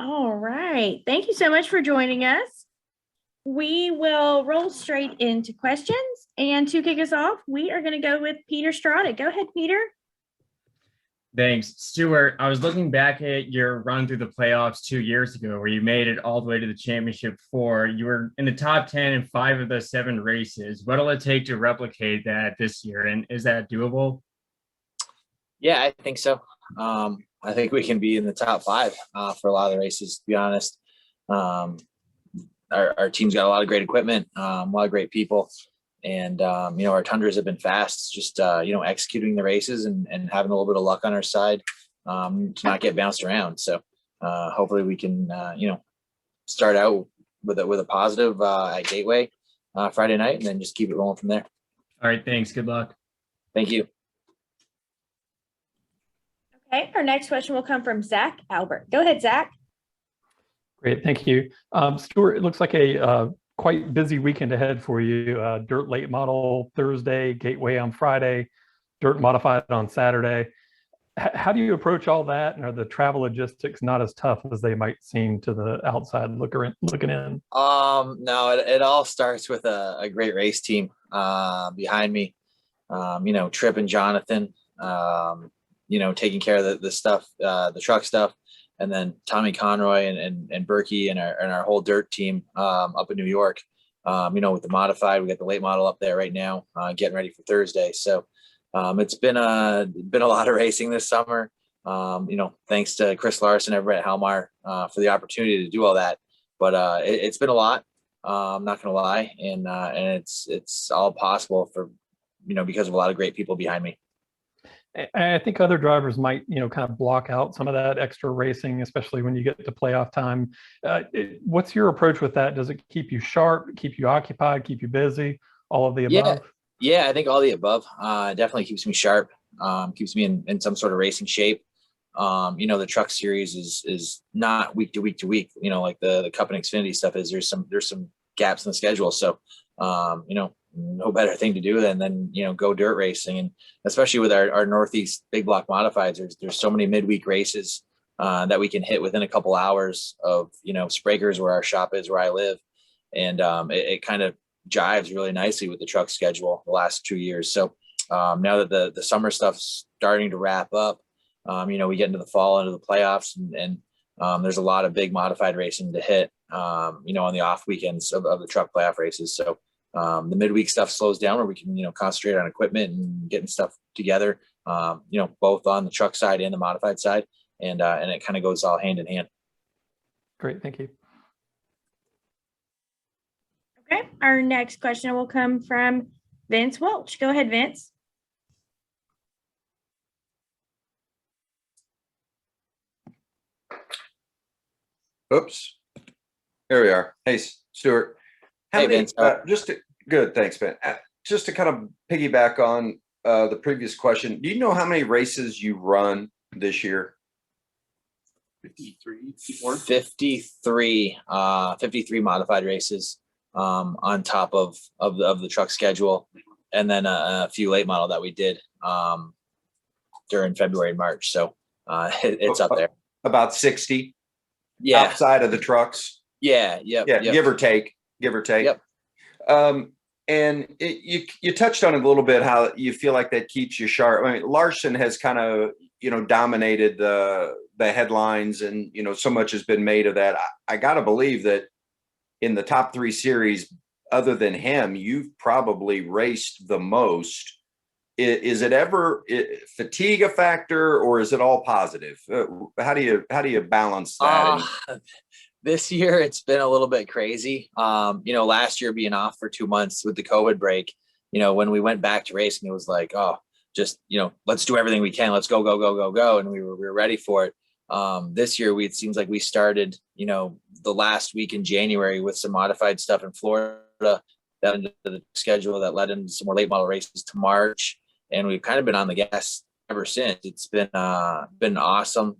All right. Thank you so much for joining us. We will roll straight into questions. And to kick us off, we are going to go with Peter Strada. Go ahead, Peter. Thanks. Stewart, I was looking back at your run through the playoffs 2 years ago where you made it all the way to the championship four. You were in the top 10 in 5 of the 7 races. What'll it take to replicate that this year? And is that doable? Yeah, I think so. I think we can be in the top 5 for a lot of the races, to be honest. Our team's got a lot of great equipment, a lot of great people. And, our Tundras have been fast, just, executing the races and having a little bit of luck on our side to not get bounced around. So hopefully we can, start out with a positive at Gateway Friday night and then just keep it rolling from there. All right. Thanks. Good luck. Thank you. Okay. Our next question will come from Zach Albert. Go ahead, Zach. Great. Thank you. Stewart, it looks like a quite busy weekend ahead for you. Dirt late model Thursday, Gateway on Friday, dirt modified on Saturday. How do you approach all that? And are the travel logistics not as tough as they might seem to the outside looking in? No, it all starts with a great race team behind me. Tripp and Jonathan, taking care of the stuff, the truck stuff. And then Tommy Conroy and Berkey and our whole dirt team up in New York, with the modified, we got the late model up there right now, getting ready for Thursday. So it's been a lot of racing this summer. Thanks to Chris Larson, everybody at Halmar for the opportunity to do all that. But it's been a lot. I'm not gonna lie, and it's all possible for because of a lot of great people behind me. I think other drivers might, kind of block out some of that extra racing, especially when you get to playoff time. What's your approach with that? Does it keep you sharp, keep you occupied, keep you busy, all of the above? Yeah, I think all the above. It definitely keeps me sharp, keeps me in some sort of racing shape. The truck series is not week to week to week, like the Cup and Xfinity stuff is. There's some gaps in the schedule. So, no better thing to do than go dirt racing, and especially with our Northeast big block modifieds, there's so many midweek races that we can hit within a couple hours of Spraker's, where our shop is, where I live, and it kind of jives really nicely with the truck schedule the last 2 years. So now that the summer stuff's starting to wrap up, we get into the fall, into the playoffs, and there's a lot of big modified racing to hit on the off weekends of the truck playoff races. So the midweek stuff slows down where we can, concentrate on equipment and getting stuff together, both on the truck side and the modified side. And it kind of goes all hand in hand. Great. Thank you. Okay. Our next question will come from Vince Welch. Go ahead, Vince. Oops. Here we are. Hey, Stewart. Hey, Vince. Good. Thanks, Ben. Just to kind of piggyback on the previous question, do you know how many races you run this year? 53 modified races on top of the truck schedule, and then a few late model that we did during February and March. So it's up there. About 60. Yeah. Outside of the trucks. Yeah. Yep. Give or take. Yep. And you touched on it a little bit, how you feel like that keeps you sharp. I mean, Larson has kind of, dominated the headlines, and, so much has been made of that. I got to believe that in the top 3 series, other than him, you've probably raced the most. Is it ever fatigue a factor, or is it all positive? How do you balance that? This year it's been a little bit crazy. Last year being off for 2 months with the COVID break, when we went back to racing, it was like, just, let's do everything we can. Let's go. And we were ready for it. This year it seems like we started, the last week in January with some modified stuff in Florida that into the schedule that led into some more late model races to March. And we've kind of been on the gas ever since. It's been awesome.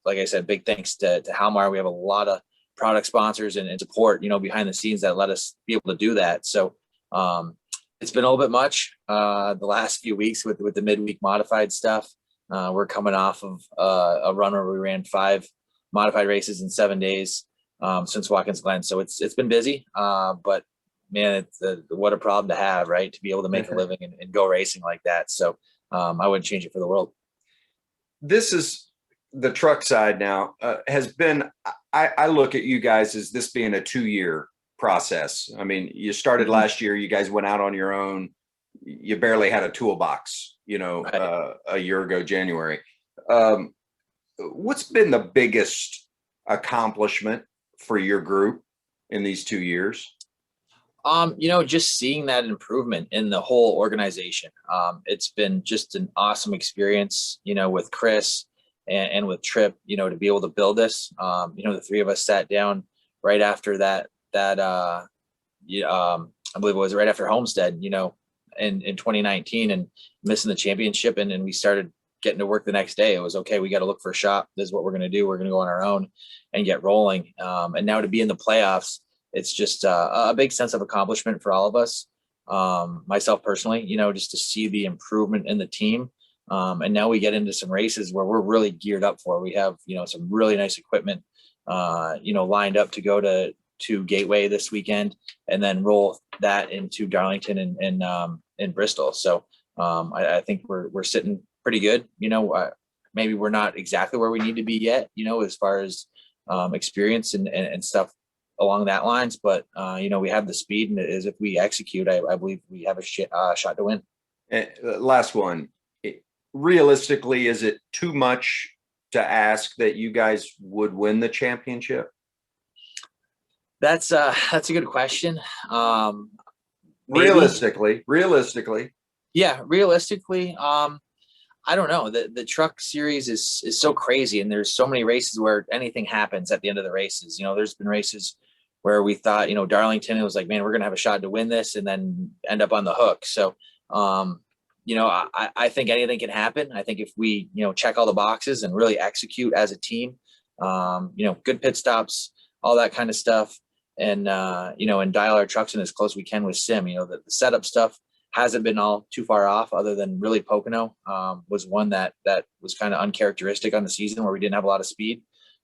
Like I said, big thanks to Halmar. We have a lot of product sponsors and support, behind the scenes that let us be able to do that. So it's been a little bit much the last few weeks with the midweek modified stuff. We're coming off of a run where we ran 5 modified races in 7 days since Watkins Glen. So it's been busy, but man, what a problem to have, right? To be able to make a living and go racing like that. So I wouldn't change it for the world. This is the truck side now, has been, I look at you guys as this being a 2-year process. I mean, you started last year, you guys went out on your own. You barely had a toolbox, Right. a year ago, January. What's been the biggest accomplishment for your group in these 2 years? Just seeing that improvement in the whole organization. It's been just an awesome experience, with Chris and with Tripp, to be able to build this. The three of us sat down right after that, I believe it was right after Homestead, in 2019 and missing the championship. And we started getting to work the next day. It was okay. We got to look for a shop. This is what we're going to do. We're going to go on our own and get rolling. And now to be in the playoffs, it's just a big sense of accomplishment for all of us. Myself personally, just to see the improvement in the team. And now we get into some races where we're really geared up for. We have, some really nice equipment, lined up to go to Gateway this weekend and then roll that into Darlington and Bristol. So I think we're sitting pretty good. Maybe we're not exactly where we need to be yet, as far as experience and stuff along that lines, but we have the speed, and as if we execute, I believe we have a shot to win. Last one. Realistically, is it too much to ask that you guys would win the championship? That's a good question. Realistically. Yeah, realistically, I don't know. The truck series is so crazy, and there's so many races where anything happens at the end of the races. There's been races where we thought, Darlington, it was like, man, we're gonna have a shot to win this, and then end up on the hook. So, I think anything can happen. I think if we, check all the boxes and really execute as a team, good pit stops, all that kind of stuff, and and dial our trucks in as close as we can with sim. The setup stuff hasn't been all too far off, other than really Pocono was one that was kind of uncharacteristic on the season, where we didn't have a lot of speed.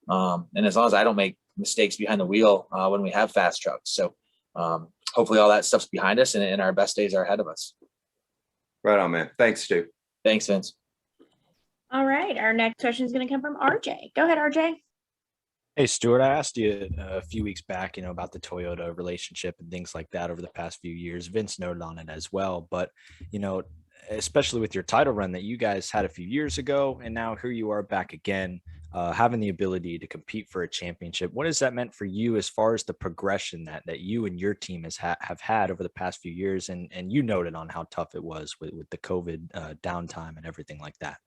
And as long as I don't make mistakes behind the wheel when we have fast trucks. So hopefully all that stuff's behind us, and our best days are ahead of us. Right on, man. Thanks, Stu. Thanks, Vince. All right. Our next question is going to come from RJ. Go ahead, RJ. Hey, Stuart, I asked you a few weeks back, about the Toyota relationship and things like that over the past few years. Vince noted on it as well, but, especially with your title run that you guys had a few years ago, and now here you are back again, having the ability to compete for a championship. What has that meant for you as far as the progression that you and your team have had over the past few years? And you noted on how tough it was with the COVID downtime and everything like that.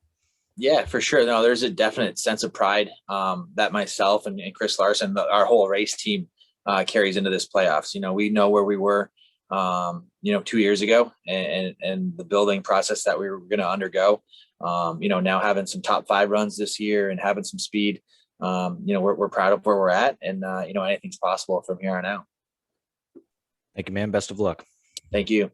Yeah, for sure. No, there's a definite sense of pride that myself and Chris Larson, our whole race team carries into this playoffs. We know where we were, 2 years ago, and the building process that we were going to undergo. Now having some top 5 runs this year and having some speed, we're proud of where we're at, and anything's possible from here on out. Thank you, man. Best of luck. Thank you.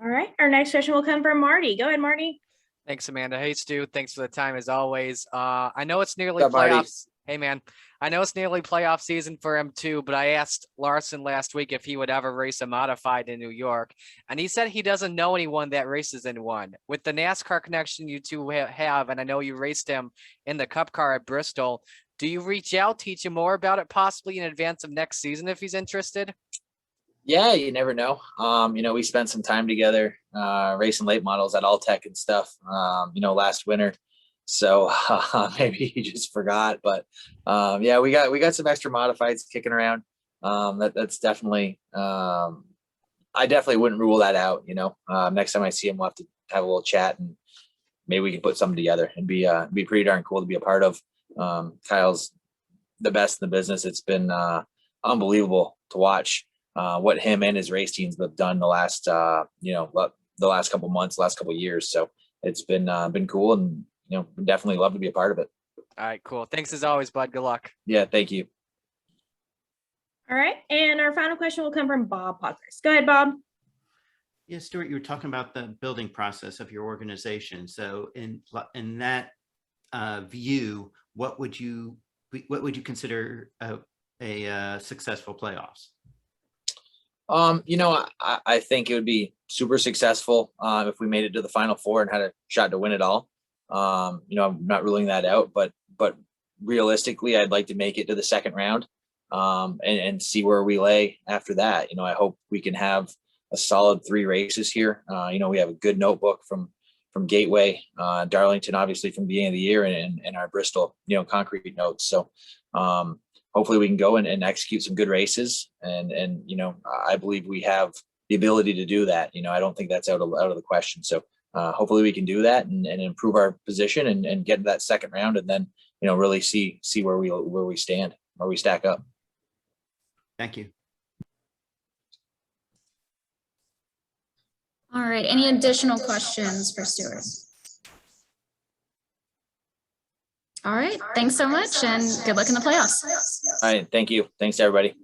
All right. Our next question will come from Marty. Go ahead, Marty. Thanks, Amanda. Hey, Stu. Thanks for the time as always. I know it's nearly What's up, Marty? playoffs. Hey, man. I know it's nearly playoff season for him too, but I asked Larson last week if he would ever race a modified in New York, and he said he doesn't know anyone that races in one. With the NASCAR connection you two have, and I know you raced him in the Cup car at Bristol, do you reach out, teach him more about it, possibly in advance of next season if he's interested? Yeah, you never know. We spent some time together racing late models at Alltech and stuff, last winter. So maybe he just forgot, but yeah, we got some extra modifieds kicking around. That's definitely, I definitely wouldn't rule that out. Next time I see him, we'll have to have a little chat, and maybe we can put something together and be pretty darn cool to be a part of. Kyle's the best in the business. It's been unbelievable to watch what him and his race teams have done the last couple months, last couple years. So it's been cool, and definitely love to be a part of it. All right, cool. Thanks as always, bud. Good luck. Yeah, thank you. All right. And our final question will come from Bob Potters. Go ahead, Bob. Yeah, Stuart, you were talking about the building process of your organization. So in that view, what would you consider a successful playoffs? I think it would be super successful if we made it to the Final Four and had a shot to win it all. I'm not ruling that out, but realistically, I'd like to make it to the second round and see where we lay after that. I hope we can have a solid 3 races here. We have a good notebook from Gateway, Darlington, obviously from the beginning of the year, and our Bristol, concrete notes. So hopefully we can go and execute some good races. And I believe we have the ability to do that. I don't think that's out of the question. So hopefully we can do that and improve our position and get to that second round, and then, really see where we stand, where we stack up. Thank you. All right, any additional questions for Stewart? All right, thanks so much and good luck in the playoffs. All right. Thank you. Thanks, everybody.